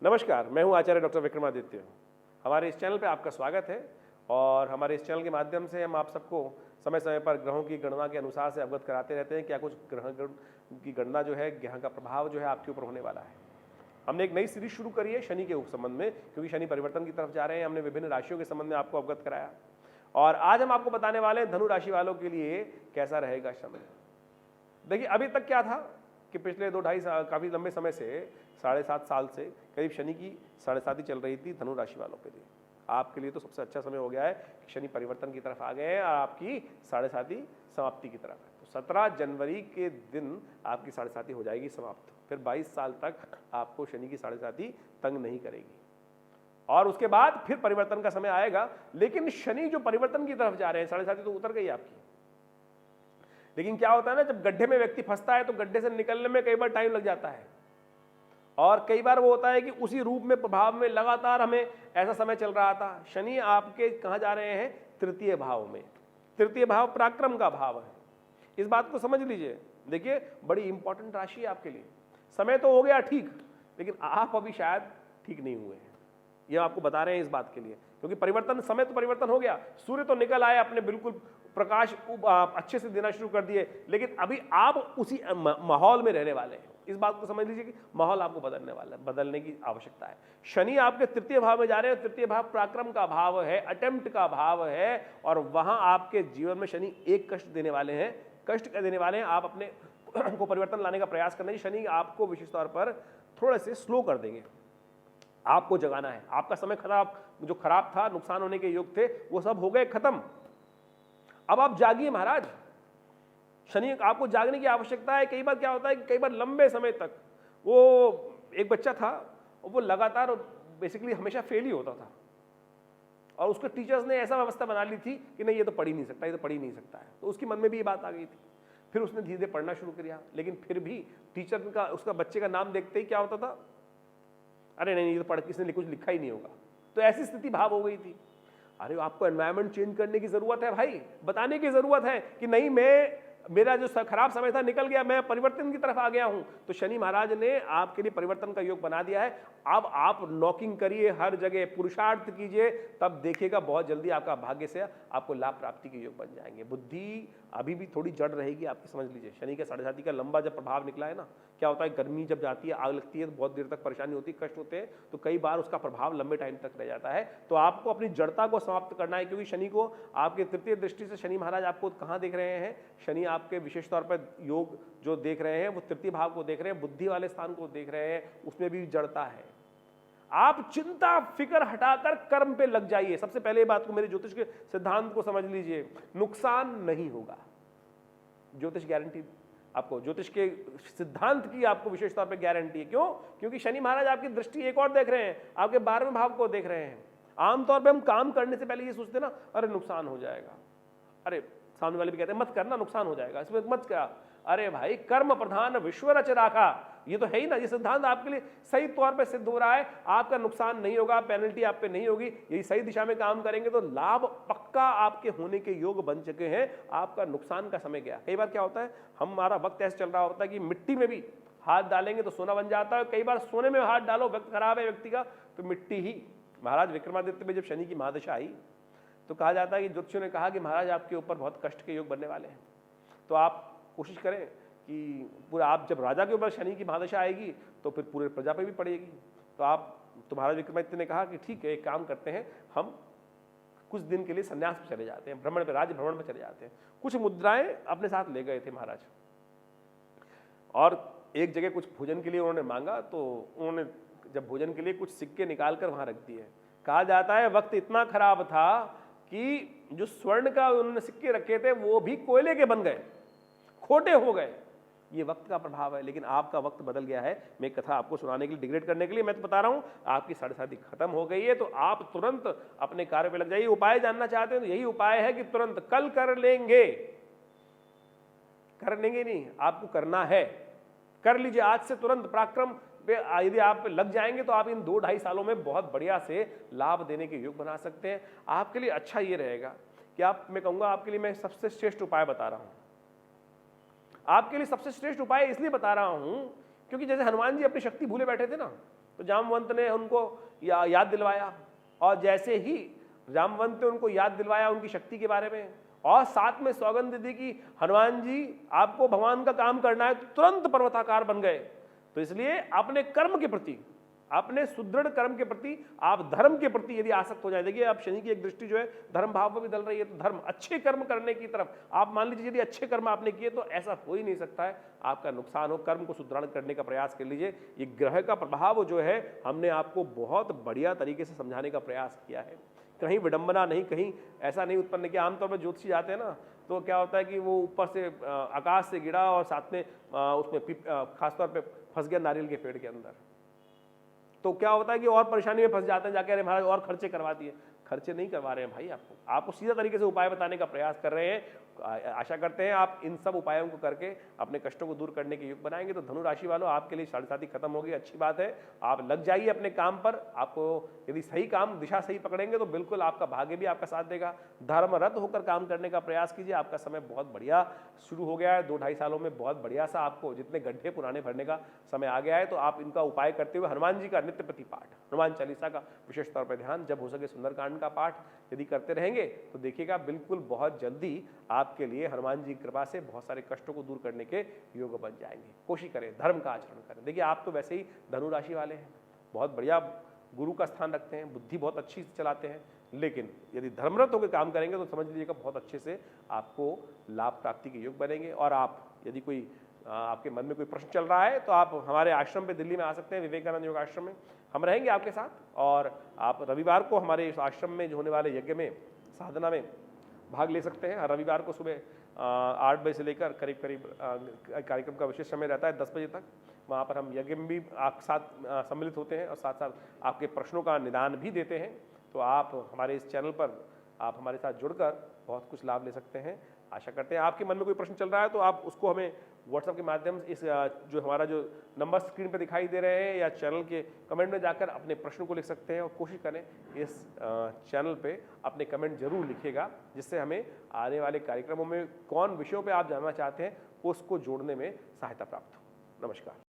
नमस्कार, मैं हूं आचार्य डॉक्टर विक्रमादित्य। हमारे इस चैनल पे आपका स्वागत है और हमारे इस चैनल के माध्यम से हम आप सबको समय समय पर ग्रहों की गणना के अनुसार से अवगत कराते रहते हैं। क्या कुछ ग्रह की गणना जो है, ग्रह का प्रभाव जो है आपके ऊपर होने वाला है। हमने एक नई सीरीज शुरू करी है शनि के संबंध में, क्योंकि शनि परिवर्तन की तरफ जा रहे हैं। हमने विभिन्न राशियों के संबंध में आपको अवगत कराया और आज हम आपको बताने वाले हैं धनु राशि वालों के लिए कैसा रहेगा समय। देखिए, अभी तक क्या था कि पिछले 2-2.5 साल, काफ़ी लंबे समय से 7.5 साल से करीब शनि की 7.5 चल रही थी धनु राशि वालों के लिए। आपके लिए तो सबसे अच्छा समय हो गया है कि शनि परिवर्तन की तरफ आ गए हैं और आपकी 7.5 समाप्ति की तरफ है। तो 17 जनवरी के दिन आपकी 7.5 हो जाएगी समाप्त। फिर 22 साल तक आपको शनि की 7.5 तंग नहीं करेगी और उसके बाद फिर परिवर्तन का समय आएगा। लेकिन शनि जो परिवर्तन की तरफ जा रहे हैं, 7.5 तो उतर गई आपकी। लेकिन क्या होता है ना, जब गड्ढे में व्यक्ति फंसता है तो गड्ढे से निकलने में कई बार टाइम लग जाता है और कई बार वो होता है कि उसी रूप में, प्रभाव में लगातार हमें ऐसा समय चल रहा था। शनि आपके कहां जा रहे हैं? तृतीय भाव में। तृतीय भाव पराक्रम का भाव है, इस बात को समझ लीजिए। देखिए, बड़ी इंपॉर्टेंट राशि है आपके लिए। समय तो हो गया ठीक, लेकिन आप अभी शायद ठीक नहीं हुए हैं। ये आपको बता रहे हैं इस बात के लिए, क्योंकि परिवर्तन, समय तो परिवर्तन हो गया। सूर्य तो निकल आए, अपने बिल्कुल प्रकाश अच्छे से देना शुरू कर दिए, लेकिन अभी आप उसी माहौल में रहने वाले हैं। इस बात को समझ लीजिए कि माहौल आपको बदलने वाला है, बदलने की आवश्यकता है। शनि आपके तृतीय भाव में जा रहे हैं। तृतीय भाव पराक्रम का भाव है, अटेम्प्ट का भाव है और वहां आपके जीवन में शनि एक कष्ट देने वाले हैं, कष्ट देने वाले हैं। आप अपने को परिवर्तन लाने का प्रयास करने, शनि आपको विशेष तौर पर थोड़े से स्लो कर देंगे। आपको जगाना है। आपका समय जो खराब था, नुकसान होने के योग थे, वो सब हो गए खत्म। अब आप जागिए महाराज। शनि, आपको जागने की आवश्यकता है। कई बार क्या होता है कि कई बार लंबे समय तक, वो एक बच्चा था, वो लगातार बेसिकली हमेशा फेल ही होता था और उसके टीचर्स ने ऐसा व्यवस्था बना ली थी कि नहीं, ये तो पढ़ ही नहीं सकता, ये तो पढ़ ही नहीं सकता है। तो उसके मन में भी ये बात आ गई थी। फिर उसने धीरे धीरे पढ़ना शुरू किया, लेकिन फिर भी टीचर का, उसका बच्चे का नाम देखते ही क्या होता था, अरे नहीं, ये तो पढ़, किसने कुछ लिखा ही नहीं होगा। तो ऐसी स्थिति भाव हो गई थी। अरे आपको एनवायरनमेंट चेंज करने की जरूरत है भाई, बताने की जरूरत है कि नहीं, मेरा जो खराब समय था निकल गया, मैं परिवर्तन की तरफ आ गया हूं। तो शनि महाराज ने आपके लिए परिवर्तन का योग बना दिया है। अब आप नॉकिंग करिए, हर जगह पुरुषार्थ कीजिए, तब देखिएगा बहुत जल्दी आपका भाग्य से आपको लाभ प्राप्ति के योग बन जाएंगे। बुद्धि अभी भी थोड़ी जड़ रहेगी आपकी, समझ लीजिए। शनि के 7.5 का लंबा जब प्रभाव निकला है ना, क्या होता है, गर्मी जब जाती है, आग लगती है तो बहुत देर तक परेशानी होती है, कष्ट होते हैं, तो कई बार उसका प्रभाव लंबे टाइम तक रह जाता है। तो आपको अपनी जड़ता को समाप्त करना है, क्योंकि शनि को आपके तृतीय दृष्टि से शनि महाराज आपको कहां देख रहे हैं? शनि आपके विशेष तौर पर योग जो देख रहे हैं, वो तृतीय भाव को देख रहे हैं, बुद्धि वाले स्थान को देख रहे हैं, उसमें भी जड़ता है। आप चिंता फिक्र हटाकर कर्म पे लग जाइए। सबसे पहले बात को, मेरे ज्योतिष के सिद्धांत को समझ लीजिए, नुकसान नहीं होगा। ज्योतिष गारंटी, आपको ज्योतिष के सिद्धांत की आपको विशेष तौर पे गारंटी है। क्यों? क्योंकि शनि महाराज आपकी दृष्टि एक और देख रहे हैं, आपके 12वें भाव को देख रहे हैं। आमतौर पे हम काम करने से पहले ये सोचते ना, अरे नुकसान हो जाएगा, अरे सामने वाले भी कहते हैं मत करना, नुकसान हो जाएगा, इसमें मत क्या। अरे भाई, कर्म प्रधान विश्व रच राखा, ये तो है ही ना। ये सिद्धांत आपके लिए सही तौर पे सिद्ध हो रहा है। आपका नुकसान नहीं होगा, पेनल्टी आप पे नहीं होगी। यही सही दिशा में काम करेंगे तो लाभ पक्का आपके होने के योग बन चुके हैं। आपका नुकसान का समय गया। कई बार क्या होता है, हमारा वक्त ऐसे चल रहा होता है कि मिट्टी में भी हाथ डालेंगे तो सोना बन जाता है। कई बार सोने में हाथ डालो, वक्त खराब है व्यक्ति का, तो मिट्टी ही। महाराज विक्रमादित्य में जब शनि की महादशा आई तो कहा जाता है कि ज्योतिषियों ने कहा कि महाराज आपके ऊपर बहुत कष्ट के योग बनने वाले हैं। तो आप कोशिश करें कि पूरा, आप जब राजा के ऊपर शनि की महादशा आएगी तो फिर पूरे प्रजा पे भी पड़ेगी। तो महाराज विक्रमादित्य ने कहा कि ठीक है, एक काम करते हैं, हम कुछ दिन के लिए संन्यास पे चले जाते हैं, भ्रमण पे, राज्य भ्रमण पे चले जाते हैं। कुछ मुद्राएं अपने साथ ले गए थे महाराज और एक जगह कुछ भोजन के लिए उन्होंने मांगा, तो उन्होंने जब भोजन के लिए कुछ सिक्के निकाल कर वहां रख दिए। कहा जाता है वक्त इतना खराब था कि जो स्वर्ण का उन्होंने सिक्के रखे थे वो भी कोयले के बन गए, खोटे हो गए। ये वक्त का प्रभाव है। लेकिन आपका वक्त बदल गया है। मैं एक कथा आपको सुनाने के लिए, डिग्रेड करने के लिए मैं तो बता रहा हूं, आपकी 7.5 खत्म हो गई है, तो आप तुरंत अपने कार्य पे लग जाइए। उपाय जानना चाहते हैं तो यही उपाय है कि तुरंत कल कर लेंगे, नहीं, आपको करना है, कर लीजिए आज से तुरंत। पराक्रम पे यदि आप लग जाएंगे तो आप इन 2-2.5 सालों में बहुत बढ़िया से लाभ देने के योग बना सकते हैं। आपके लिए अच्छा ये रहेगा कि मैं कहूंगा, आपके लिए मैं सबसे श्रेष्ठ उपाय बता रहा हूं। आपके लिए सबसे श्रेष्ठ उपाय इसलिए बता रहा हूं क्योंकि जैसे हनुमान जी अपनी शक्ति भूले बैठे थे ना, तो जामवंत ने उनको याद दिलवाया, और जैसे ही जामवंत ने उनको याद दिलवाया उनकी शक्ति के बारे में, और साथ में सौगंध दी कि हनुमान जी आपको भगवान का काम करना है, तो तुरंत पर्वताकार बन गए। तो इसलिए अपने कर्म के प्रति, अपने सुदृढ़ कर्म के प्रति, आप धर्म के प्रति यदि आसक्त हो जाए, देखिए अब शनि की एक दृष्टि जो है धर्म भाव पर भी डल रही है, तो धर्म अच्छे कर्म करने की तरफ आप मान लीजिए, यदि अच्छे कर्म आपने किए तो ऐसा हो ही नहीं सकता है आपका नुकसान हो। कर्म को सुदृढ़ करने का प्रयास कर लीजिए। ये ग्रह का प्रभाव जो है हमने आपको बहुत बढ़िया तरीके से समझाने का प्रयास किया है, कहीं विडंबना नहीं, कहीं ऐसा नहीं उत्पन्न किया। आमतौर पर ज्योतिषी जाते हैं ना, तो क्या होता है कि वो ऊपर से आकाश से गिरा और साथ में उसमें खासतौर पे फंस गया नारियल के पेड़ के अंदर, तो क्या होता है कि और परेशानी में फंस जाते हैं, जाके अरे महाराज और खर्चे करवा दिए। खर्चे नहीं करवा रहे हैं भाई, आपको सीधा तरीके से उपाय बताने का प्रयास कर रहे हैं। आशा करते हैं आप इन सब उपायों को करके अपने कष्टों को दूर करने के युग बनाएंगे। तो धनु राशि वालों, आपके लिए साढ़े खत्म होगी, अच्छी बात है, आप लग जाइए अपने काम पर। आपको यदि सही काम, दिशा सही पकड़ेंगे तो बिल्कुल आपका भाग्य भी आपका साथ देगा। धर्मरत होकर काम करने का प्रयास कीजिए, आपका समय बहुत बढ़िया शुरू हो गया है। 2-2.5 सालों में बहुत बढ़िया सा आपको जितने गड्ढे पुराने भरने का समय आ गया है, तो आप इनका उपाय करते हुए हनुमान जी का नित्य प्रति पाठ, हनुमान चालीसा का विशेष तौर पर ध्यान, जब हो सके सुंदरकांड का पाठ यदि करते रहेंगे तो देखिएगा बिल्कुल बहुत जल्दी आपके लिए हनुमान जी की कृपा से बहुत सारे कष्टों को दूर करने के योग बन जाएंगे। कोशिश करें, धर्म का आचरण करें। देखिए आप तो वैसे ही धनु राशि वाले हैं, बहुत बढ़िया गुरु का स्थान रखते हैं, बुद्धि बहुत अच्छी से चलाते हैं, लेकिन यदि धर्मरत होकर काम करेंगे तो समझ लीजिएगा बहुत अच्छे से आपको लाभ प्राप्ति के योग बनेंगे। और आप यदि कोई आपके मन में कोई प्रश्न चल रहा है तो आप हमारे आश्रम पे दिल्ली में आ सकते हैं, विवेकानंद योग आश्रम में हम रहेंगे आपके साथ। और आप रविवार को हमारे इस आश्रम में जो होने वाले यज्ञ में, साधना में भाग ले सकते हैं। रविवार को सुबह 8 बजे से लेकर करीब कार्यक्रम का विशेष समय रहता है 10 बजे तक। वहाँ पर हम यज्ञ में भी आपके साथ सम्मिलित होते हैं और साथ साथ आपके प्रश्नों का निदान भी देते हैं। तो आप हमारे इस चैनल पर आप हमारे साथ जुड़कर बहुत कुछ लाभ ले सकते हैं। आशा करते हैं आपके मन में कोई प्रश्न चल रहा है तो आप उसको हमें व्हाट्सएप के माध्यम से, इस जो हमारा जो नंबर स्क्रीन पर दिखाई दे रहे हैं या चैनल के कमेंट में जाकर अपने प्रश्न को लिख सकते हैं। और कोशिश करें इस चैनल पे अपने कमेंट जरूर लिखिएगा, जिससे हमें आने वाले कार्यक्रमों में कौन विषयों पे आप जानना चाहते हैं उसको जोड़ने में सहायता प्राप्त हो। नमस्कार।